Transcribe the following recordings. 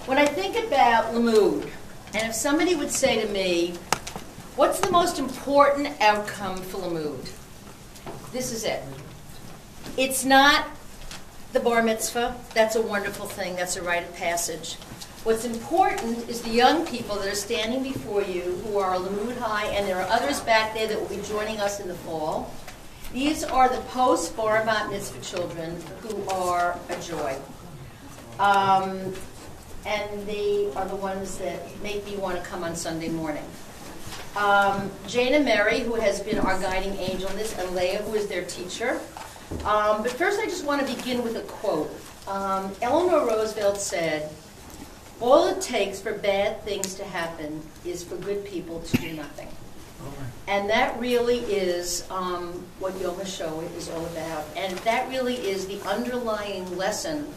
When I think about Limmud, and if somebody would say to me, what's the most important outcome for Limmud? This is it. It's not the bar mitzvah. That's a wonderful thing. That's a rite of passage. What's important is the young people that are standing before you who are Limmud High, and there are others back there that will be joining us in the fall. These are the post-bar bat mitzvah children who are a joy. And they are the ones that make me want to come on Sunday morning. Jane and Mary, who has been our guiding angel in this, and Leah, who is their teacher. But first I just want to begin with a quote. Eleanor Roosevelt said, "All it takes for bad things to happen is for good people to do nothing." And that really is what Yom HaShoah is all about. And that really is the underlying lesson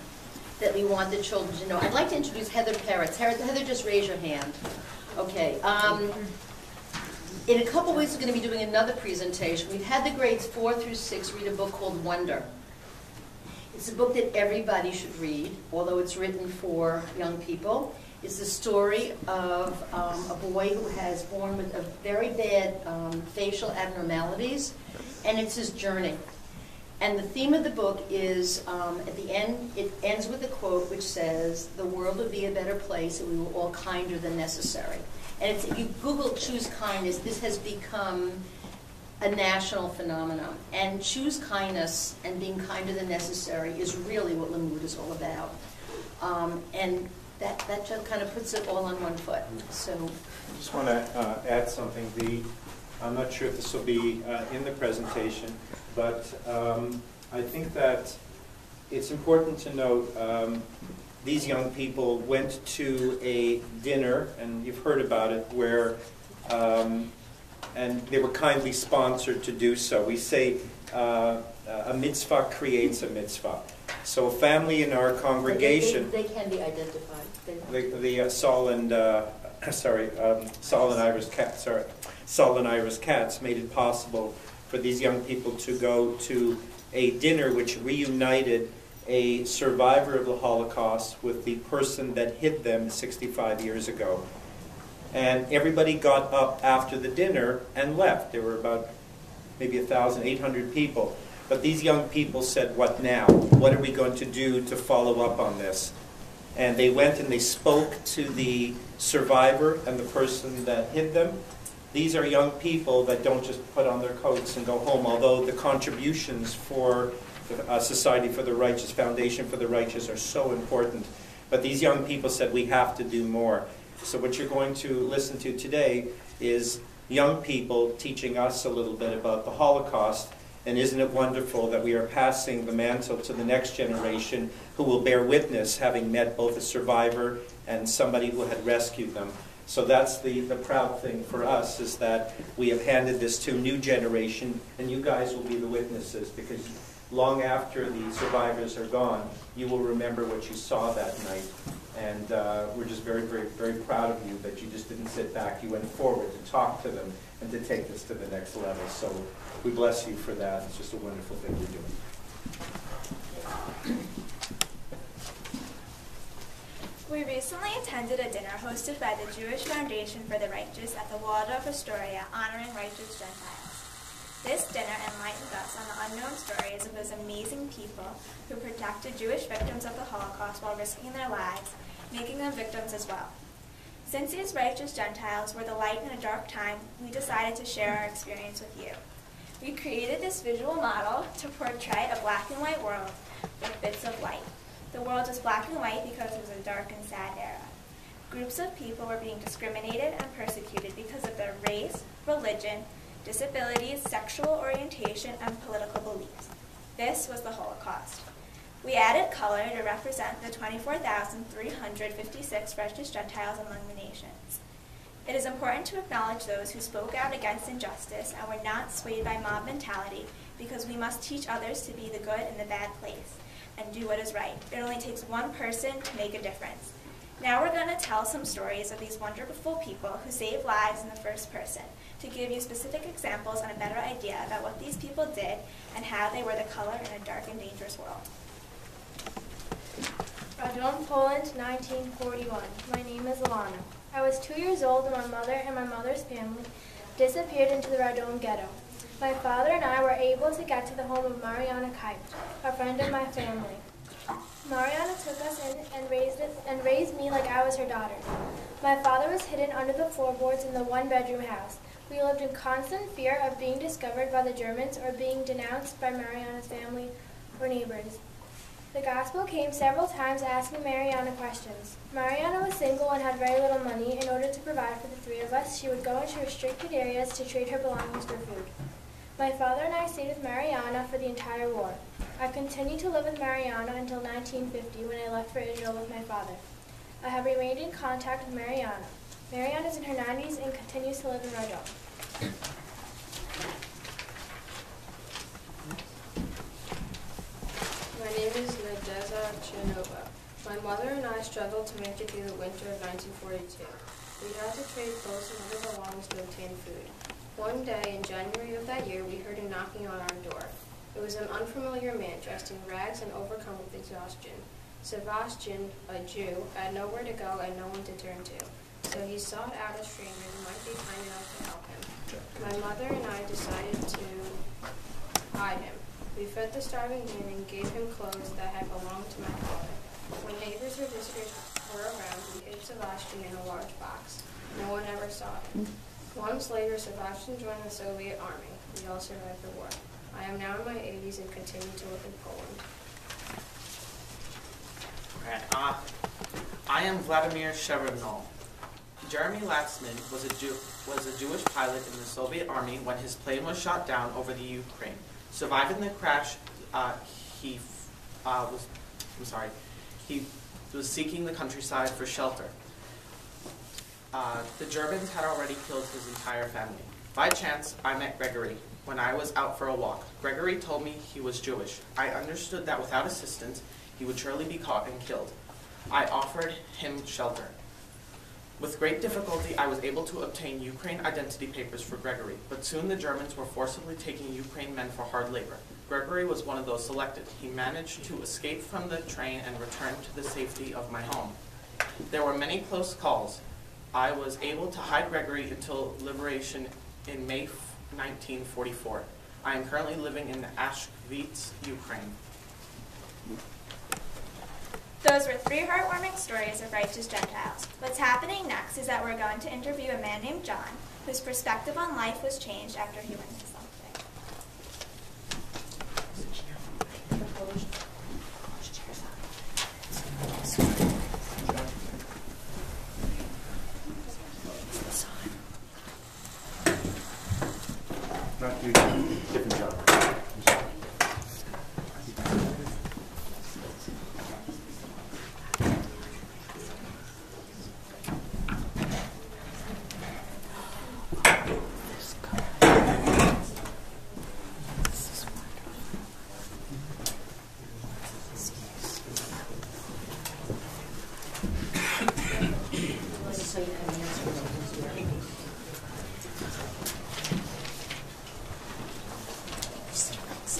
that we want the children to know. I'd like to introduce Heather Peretz. Heather, just raise your hand. Okay. In a couple weeks, we're going to be doing another presentation. We've had the grades 4 through 6 read a book called Wonder. It's a book that everybody should read, although it's written for young people. It's the story of a boy who has born with a very bad facial abnormalities, and it's his journey. And the theme of the book is, at the end, it ends with a quote which says, "The world would be a better place if we were all kinder than necessary." And if you Google Choose Kindness, this has become a national phenomenon. And choose kindness and being kinder than necessary is really what Limmud is all about. And that just kind of puts it all on one foot. So, I just want to add something. I'm not sure if this will be in the presentation, but I think that it's important to note these young people went to a dinner, and you've heard about it, where and they were kindly sponsored to do so. We say a mitzvah creates a mitzvah. So a family in our congregation, they can be identified. the Saul and Iris Katz made it possible for these young people to go to a dinner which reunited a survivor of the Holocaust with the person that hid them 65 years ago. And everybody got up after the dinner and left. There were about maybe 1,800 people. But these young people said, "What now? What are we going to do to follow up on this?" And they went and they spoke to the survivor and the person that hid them. These are young people that don't just put on their coats and go home, although the contributions for the Society for the Righteous, Foundation for the Righteous are so important. But these young people said, we have to do more. So what you're going to listen to today is young people teaching us a little bit about the Holocaust. And isn't it wonderful that we are passing the mantle to the next generation who will bear witness, having met both a survivor and somebody who had rescued them. So that's the proud thing for us, is that we have handed this to a new generation, and you guys will be the witnesses, because long after the survivors are gone, you will remember what you saw that night. And we're just very, very, very proud of you that you just didn't sit back. You went forward to talk to them and to take this to the next level. So we bless you for that. It's just a wonderful thing you're doing. We recently attended a dinner hosted by the Jewish Foundation for the Righteous at the Waldorf Astoria, honoring righteous Gentiles. This dinner enlightened us on the unknown stories of those amazing people who protected Jewish victims of the Holocaust while risking their lives, making them victims as well. Since these righteous Gentiles were the light in a dark time, we decided to share our experience with you. We created this visual model to portray a black and white world with bits of light. The world was black and white because it was a dark and sad era. Groups of people were being discriminated and persecuted because of their race, religion, disabilities, sexual orientation, and political beliefs. This was the Holocaust. We added color to represent the 24,356 righteous Gentiles among the nations. It is important to acknowledge those who spoke out against injustice and were not swayed by mob mentality, because we must teach others to be the good in the bad place and do what is right. It only takes one person to make a difference. Now we're going to tell some stories of these wonderful people who saved lives in the first person, to give you specific examples and a better idea about what these people did and how they were the color in a dark and dangerous world. Radom, Poland, 1941. My name is Alana. I was 2 years old when my mother and my mother's family disappeared into the Radom ghetto. My father and I were able to get to the home of Mariana Kite, a friend of my family. Mariana took us in and raised me like I was her daughter. My father was hidden under the floorboards in the one-bedroom house. We lived in constant fear of being discovered by the Germans or being denounced by Mariana's family or neighbors. The gospel came several times asking Mariana questions. Mariana was single and had very little money. In order to provide for the three of us, she would go into restricted areas to trade her belongings for food. My father and I stayed with Mariana for the entire war. I continued to live with Mariana until 1950 when I left for Israel with my father. I have remained in contact with Mariana. Mariana is in her 90s and continues to live in Radom. My name is Nadeza Chinova. My mother and I struggled to make it through the winter of 1942. We had to trade clothes and other belongings to obtain food. One day in January of that year, we heard a knocking on our door. It was an unfamiliar man dressed in rags and overcome with exhaustion. Sebastian, a Jew, had nowhere to go and no one to turn to. So he sought out a stranger who might be kind enough to help him. My mother and I decided to hide him. We fed the starving man and gave him clothes that had belonged to my father. When neighbors or visitors were around, we hid Sebastian in a large box. No one ever saw him. Months later, Sebastian joined the Soviet Army. We all survived the war. I am now in my 80s and continue to live in Poland. I am Vladimir Shevardnov. Jeremy Laxman was a Jewish pilot in the Soviet Army when his plane was shot down over the Ukraine. Surviving the crash, he was seeking the countryside for shelter. The Germans had already killed his entire family. By chance, I met Gregory when I was out for a walk. Gregory told me he was Jewish. I understood that without assistance, he would surely be caught and killed. I offered him shelter. With great difficulty, I was able to obtain Ukraine identity papers for Gregory, but soon the Germans were forcibly taking Ukraine men for hard labor. Gregory was one of those selected. He managed to escape from the train and return to the safety of my home. There were many close calls. I was able to hide Gregory until liberation in May 1944. I am currently living in Auschwitz, Ukraine. Those were 3 heartwarming stories of righteous Gentiles. What's happening next is that we're going to interview a man named John, whose perspective on life was changed after he went to something. Not you, different job.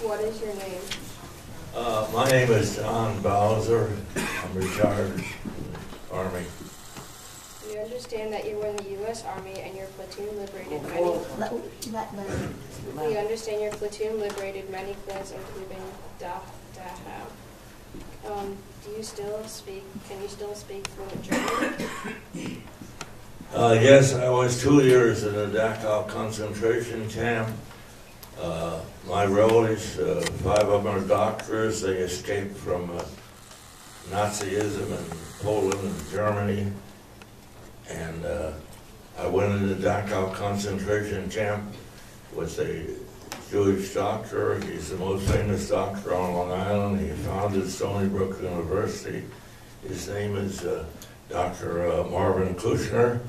What is your name? My name is John Bowser. I'm retired Army. You understand that you were in the U.S. Army and your platoon liberated many. You understand your platoon liberated many plants, including Dachau. Do you still speak? Can you still speak fluent German? Yes, I was 2 years in a Dachau concentration camp. My relatives, 5 of them are doctors. They escaped from Nazism in Poland and Germany. And I went into Dachau concentration camp with a Jewish doctor. He's the most famous doctor on Long Island. He founded Stony Brook University. His name is Dr. Marvin Kushner.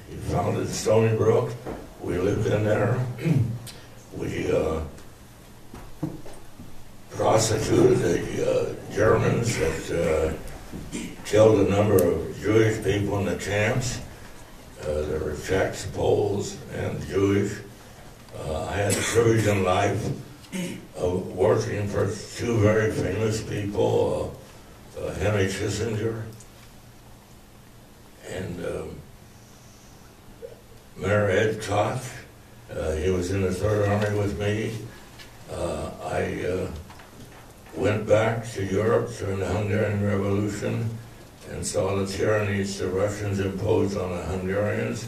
He founded Stony Brook. We lived in there. We prosecuted the Germans that killed a number of Jewish people in the camps. There were Czechs, Poles, and Jewish. I had the privilege in life of working for 2 very famous people, Henry Kissinger, and Mayor Ed Koch. He was in the Third Army with me. I went back to Europe during the Hungarian Revolution and saw the tyrannies the Russians imposed on the Hungarians,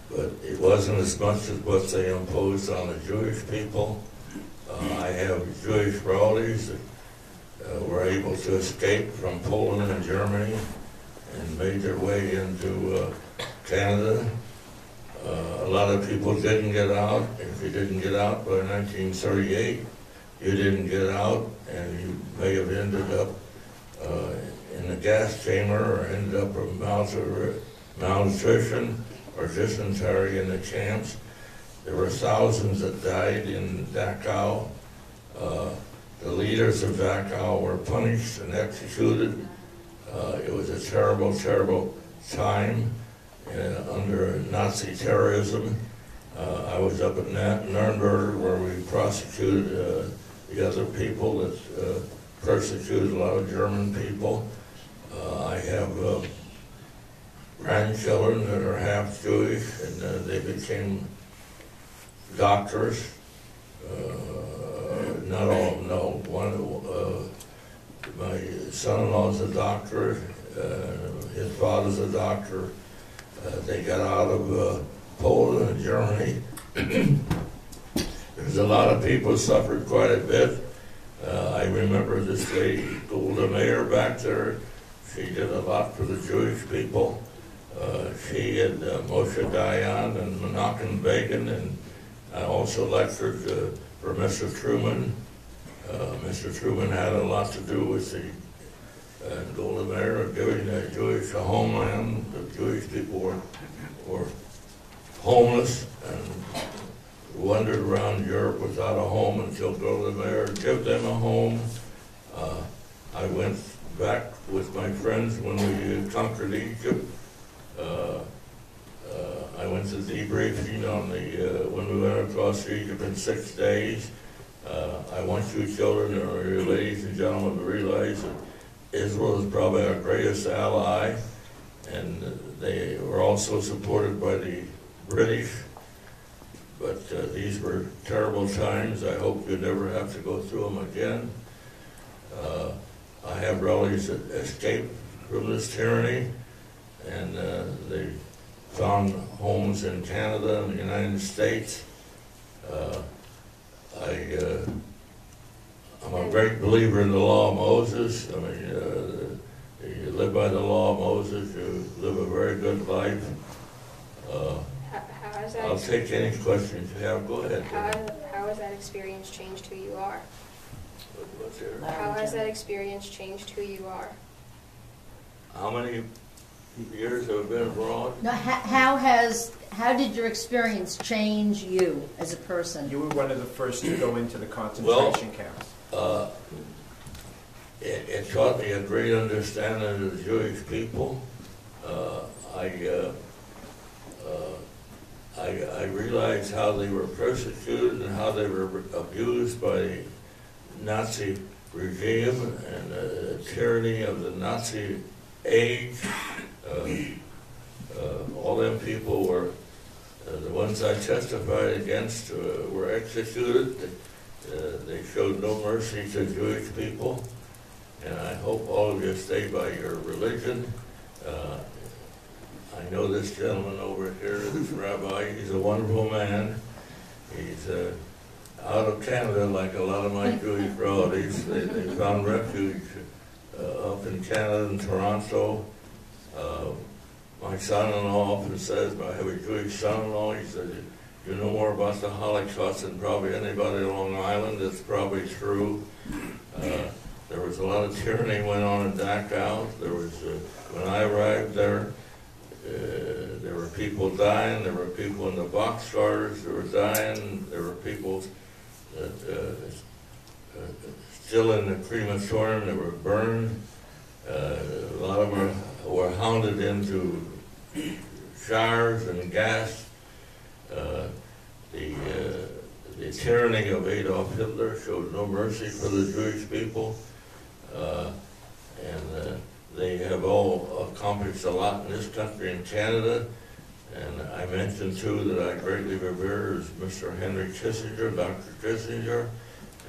but it wasn't as much as what they imposed on the Jewish people. I have Jewish relatives that were able to escape from Poland and Germany and made their way into Canada. A lot of people didn't get out. If you didn't get out by 1938, you didn't get out, and you may have ended up in the gas chamber or ended up with malnutrition or dysentery in the camps. There were thousands that died in Dachau. The leaders of Dachau were punished and executed. It was a terrible, terrible time under Nazi terrorism. I was up at Nuremberg where we prosecuted the other people that persecuted a lot of German people. I have grandchildren that are half Jewish, and they became doctors. Not all, no. My son-in-law's a doctor. His father's a doctor. They got out of Poland and Germany. There's a lot of people suffered quite a bit. I remember this lady, Golda Meir, back there. She did a lot for the Jewish people. She had Moshe Dayan and Menachem Begin, and I also lectured for Mr. Truman. Mr. Truman had a lot to do with the Golda Meir of giving the Jewish a homeland. The Jewish people were homeless and wandered around Europe without a home until Golda Meir gave them a home. I went back with my friends when we conquered Egypt. I went to debriefing on the when we went across Egypt in 6 days. I want you children, or you ladies and gentlemen, to realize that Israel is probably our greatest ally, and they were also supported by the British. But these were terrible times. I hope you never have to go through them again. I have relatives that escaped from this tyranny, and they found homes in Canada and the United States. I'm a great believer in the law of Moses. I mean, you live by the law of Moses, you live a very good life. I'll take any questions you have. Go ahead. How has that experience changed who you are? How has that experience changed who you are? How many years have been abroad? No, how did your experience change you as a person? You were one of the first to go into the concentration camps. It taught me a great understanding of the Jewish people. I realized how they were persecuted and how they were abused by the Nazi regime and the tyranny of the Nazi age. All them people were, the ones I testified against were executed. They showed no mercy to Jewish people, and I hope all of you stay by your religion. I know this gentleman over here, this rabbi. He's a wonderful man. He's out of Canada, like a lot of my Jewish relatives. They found refuge up in Canada and Toronto. My son-in-law often says, I have a Jewish son-in-law, he says, you know more about the Holocaust than probably anybody on Long Island. That's probably true. There was a lot of tyranny went on in Dachau. There was, when I arrived there were people dying, there were people in the boxcars that were dying, there were people that still in the crematorium that were burned. A lot of them were hounded into showers and gas. The tyranny of Adolf Hitler showed no mercy for the Jewish people. and they have all accomplished a lot in this country and Canada. And I mentioned too that I greatly revere is Mr. Henry Kissinger, Dr. Kissinger,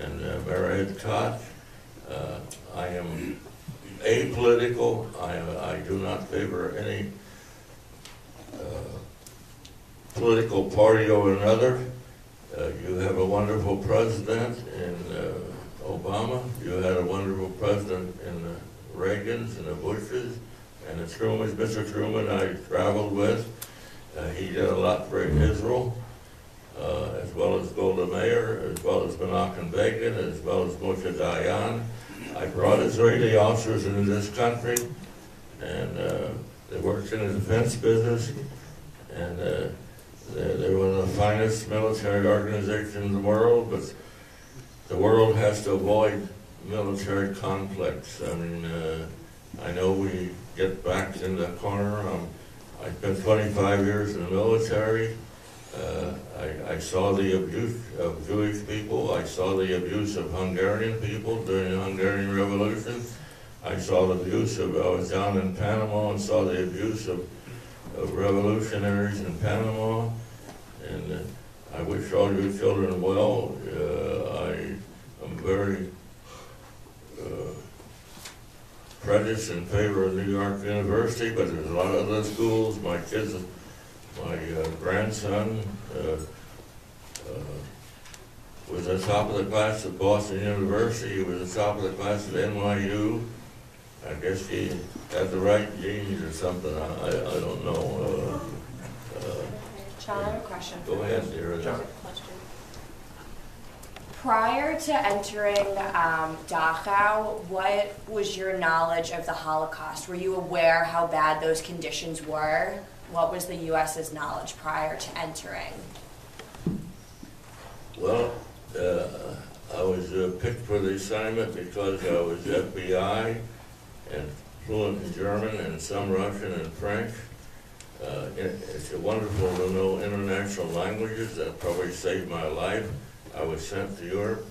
and Mayor Ed Koch. I am apolitical. I do not favor any political party over another. You have a wonderful president in Obama. You had a wonderful president in the Reagans and the Bushes and the Trumans. Mr. Truman I traveled with. He did a lot for Israel, as well as Golda Meir, as well as Menachem Begin, as well as Moshe Dayan. I brought Israeli officers into this country, and they worked in the defense business, and they were the finest military organization in the world, but the world has to avoid military conflicts. I mean, I know we get backed in the corner. I spent 25 years in the military. I saw the abuse of Jewish people. I saw the abuse of Hungarian people during the Hungarian Revolution. I saw the abuse of, I was down in Panama and saw the abuse of revolutionaries in Panama. And I wish all your children well. I am very prejudiced in favor of New York University, but there's a lot of other schools. My kids, my grandson was at the top of the class at Boston University. He was at the top of the class at NYU. I guess he had the right genes or something. I don't know. John, I have a question. Go ahead, dear. John. Prior to entering Dachau, what was your knowledge of the Holocaust? Were you aware how bad those conditions were? What was the U.S.'s knowledge prior to entering? Well, I was picked for the assignment because I was FBI and fluent in German and some Russian and French. It's wonderful to know international languages. That probably saved my life. I was sent to Europe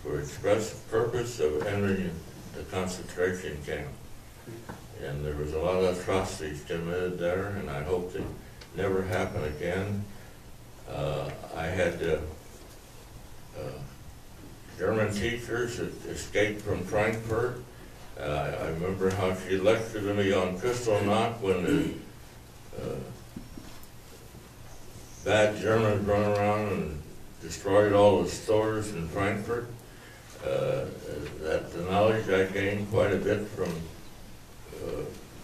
for express purpose of entering the concentration camp. And there was a lot of atrocities committed there, and I hope they never happen again. I had German teachers that escaped from Frankfurt. I remember how she lectured to me on Kristallnacht when the bad Germans run around and destroyed all the stores in Frankfurt. That the knowledge I gained quite a bit from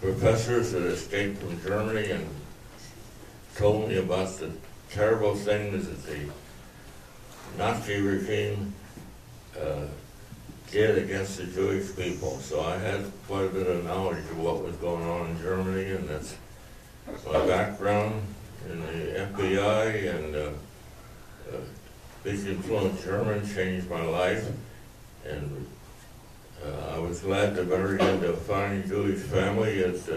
professors that escaped from Germany and told me about the terrible things that the Nazi regime did against the Jewish people. So I had quite a bit of knowledge of what was going on in Germany, and that's my background in the FBI, and speaking fluent German changed my life, and I was glad to marry into a fine Jewish family. It's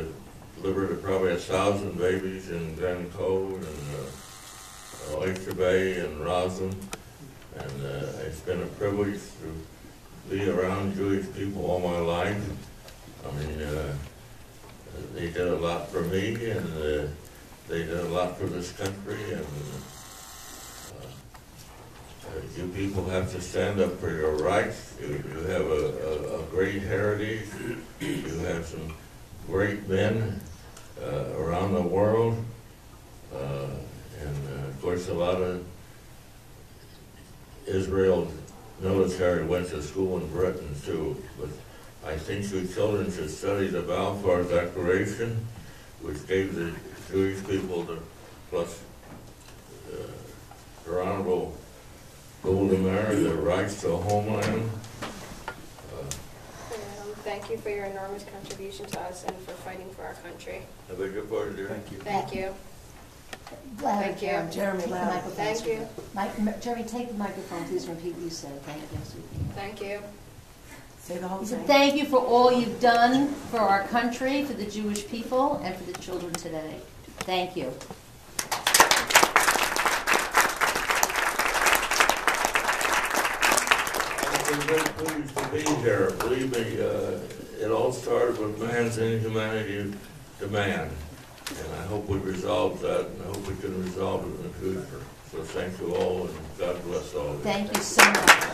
delivered probably 1,000 babies in Glen Cove and Oyster Bay and Roslyn, and it's been a privilege to be around Jewish people all my life. I mean, they did a lot for me, and they did a lot for this country, and you people have to stand up for your rights. You have a great heritage. You have some great men around the world, and of course a lot of Israel military went to school in Britain too. But I think you children should study the Balfour Declaration, which gave the Jewish people, plus their Honorable Golda Meir, their rights to a homeland. Thank you for your enormous contribution to us and for fighting for our country. I beg your pardon, dear. Thank you. Thank you. Thank you. Jeremy, Take the loud. microphone. Thank you. Jeremy, take the microphone, please repeat what you said. Thank you. Thank you. Say the whole thing. He said, thank you for all you've done for our country, for the Jewish people, and for the children today. Thank you. been very pleased to be here. Believe me, it all started with man's inhumanity to man. And I hope we resolve that, and I hope we can resolve it in the future. So thank you all, and God bless all of you. Thank you so much.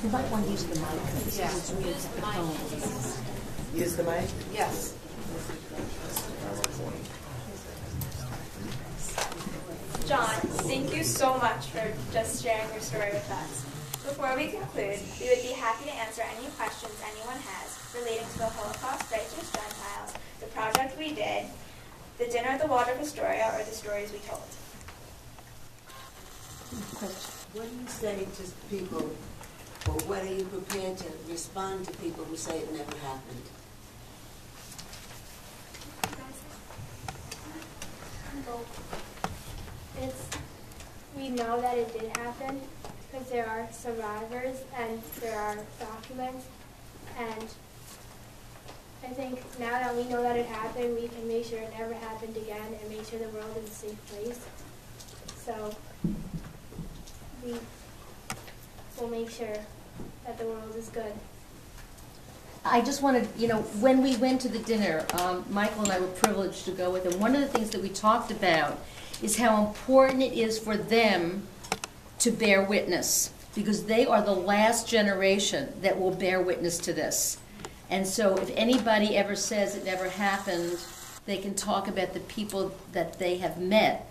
You might want to use the mic. It's weird with the phone. Use the mic? Yes. John, thank you so much for just sharing your story with us. Before we conclude, we would be happy to answer any questions anyone has relating to the Holocaust, Righteous Gentiles, the project we did, the dinner at the Water of Astoria, or the stories we told. What do you say to people, or what are you prepared to respond to people who say it never happened? We know that it did happen because there are survivors and there are documents, and I think now that we know that it happened, we can make sure it never happened again and make sure the world is a safe place. So we will make sure that the world is good. I just wanted, when we went to the dinner, Michael and I were privileged to go with him. One of the things that we talked about is how important it is for them to bear witness, because they are the last generation that will bear witness to this. And so if anybody ever says it never happened, they can talk about the people that they have met,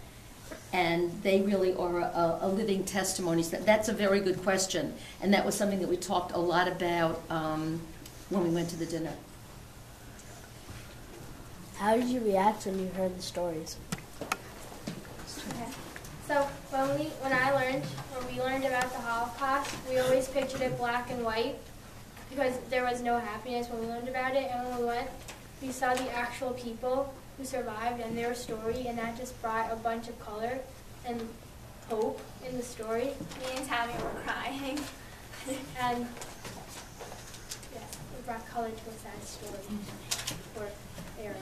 and they really are a living testimony. So that's a very good question, and that was something that we talked a lot about when we went to the dinner. How did you react when you heard the stories? Okay. So when we learned about the Holocaust, we always pictured it black and white because there was no happiness when we learned about it. And when we went, we saw the actual people who survived and their story, and that just brought a bunch of color and hope in the story. Me and Tammy were crying. And yes, it brought color to a sad story for era.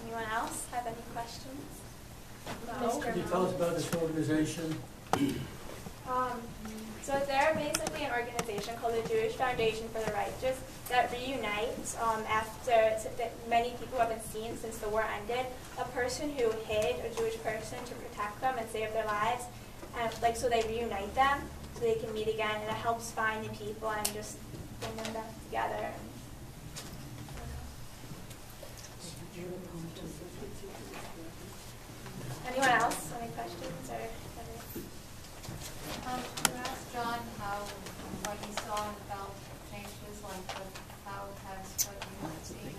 Anyone else have any questions? Could you tell us about this organization? So they're basically an organization called the Jewish Foundation for the Righteous that reunites after many people have been seen since the war ended. A person who hid, a Jewish person, to protect them and save their lives, and so they reunite them so they can meet again, and it helps find the people and just bring them back together. Anyone else? Any questions? You asked John what he saw and felt changed his life, but how has what you have seen and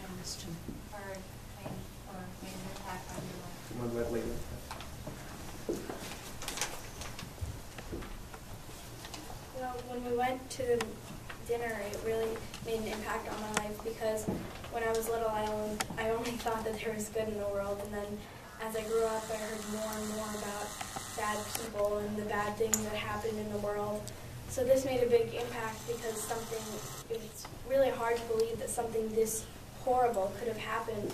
heard changed or made an impact on your life? Come on, let later. Well, when we went to the dinner, it really made an impact on my life because when I was little, I only thought that there was good in the world, and then as I grew up, I heard more and more about bad people and the bad things that happened in the world. So this made a big impact because it's really hard to believe that something this horrible could have happened.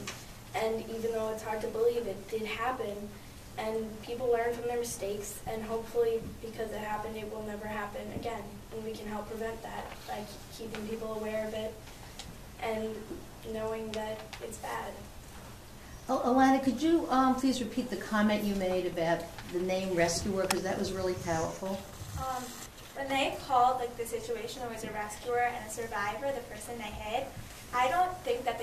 And even though it's hard to believe, it did happen. And people learn from their mistakes, and hopefully because it happened, it will never happen again. And we can help prevent that by keeping people aware of it and knowing that it's bad. Oh, Alana, could you please repeat the comment you made about the name rescuer, because that was really powerful. When they called the situation, there was a rescuer and a survivor, the person they hid, I don't think that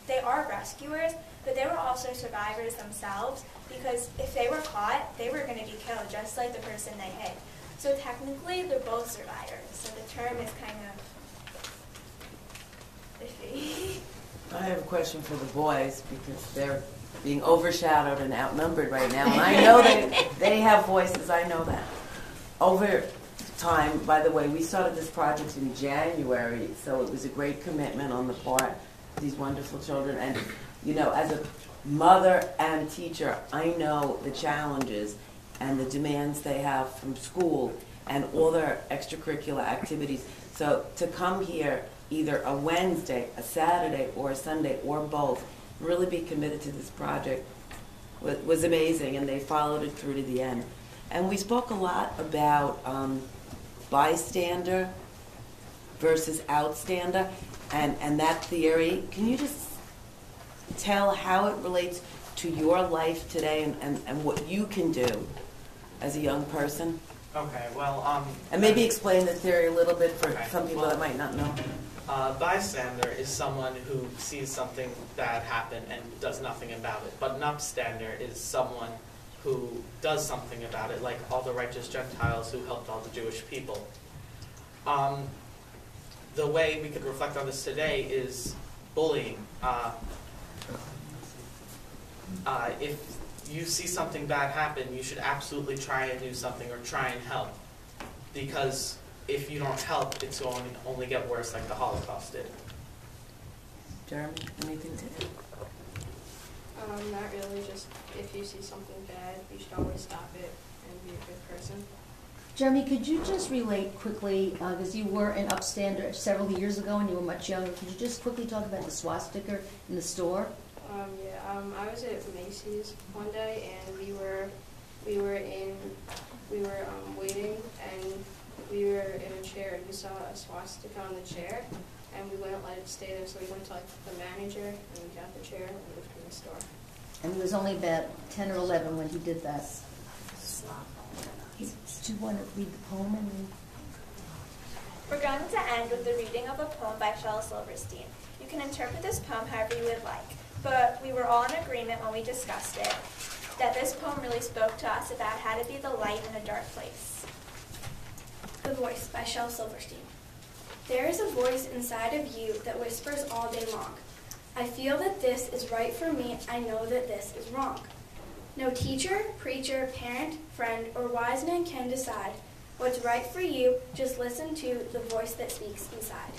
they are rescuers, but they were also survivors themselves, because if they were caught, they were going to be killed, just like the person they hid. So technically, they're both survivors, so the term is kind of iffy. I have a question for the boys because they're being overshadowed and outnumbered right now. And I know they have voices, I know that. Over time, by the way, we started this project in January, so it was a great commitment on the part of these wonderful children. And, as a mother and teacher, I know the challenges and the demands they have from school and all their extracurricular activities. So to come here either a Wednesday, a Saturday, or a Sunday, or both, really be committed to this project was amazing, and they followed it through to the end. And we spoke a lot about bystander versus outstander, and that theory. Can you just tell how it relates to your life today and what you can do as a young person? Okay, well, and maybe explain the theory a little bit for some people that might not know. Bystander is someone who sees something bad happen and does nothing about it. But an upstander is someone who does something about it, like all the righteous Gentiles who helped all the Jewish people. The way we could reflect on this today is bullying. If you see something bad happen, you should absolutely try and do something or try and help. Because if you don't help, it's going to only get worse like the Holocaust did. Jeremy, anything to add? Not really, just if you see something bad, you should always stop it and be a good person. Jeremy, could you just relate quickly, because you were an upstander several years ago and you were much younger, could you just quickly talk about the swastika in the store? I was at Macy's one day, and we were waiting, and we were in a chair, and we saw a swastika on the chair, and we wouldn't let it stay there, so we went to the manager, and we got the chair, and we left in the store. And he was only about 10 or 11 when he did that. Do you want to read the poem? We're going to end with the reading of a poem by Shel Silverstein. You can interpret this poem however you would like, but we were all in agreement when we discussed it that this poem really spoke to us about how to be the light in a dark place. The Voice by Shel Silverstein. There is a voice inside of you that whispers all day long. I feel that this is right for me. I know that this is wrong. No teacher, preacher, parent, friend, or wise man can decide what's right for you. Just listen to the voice that speaks inside.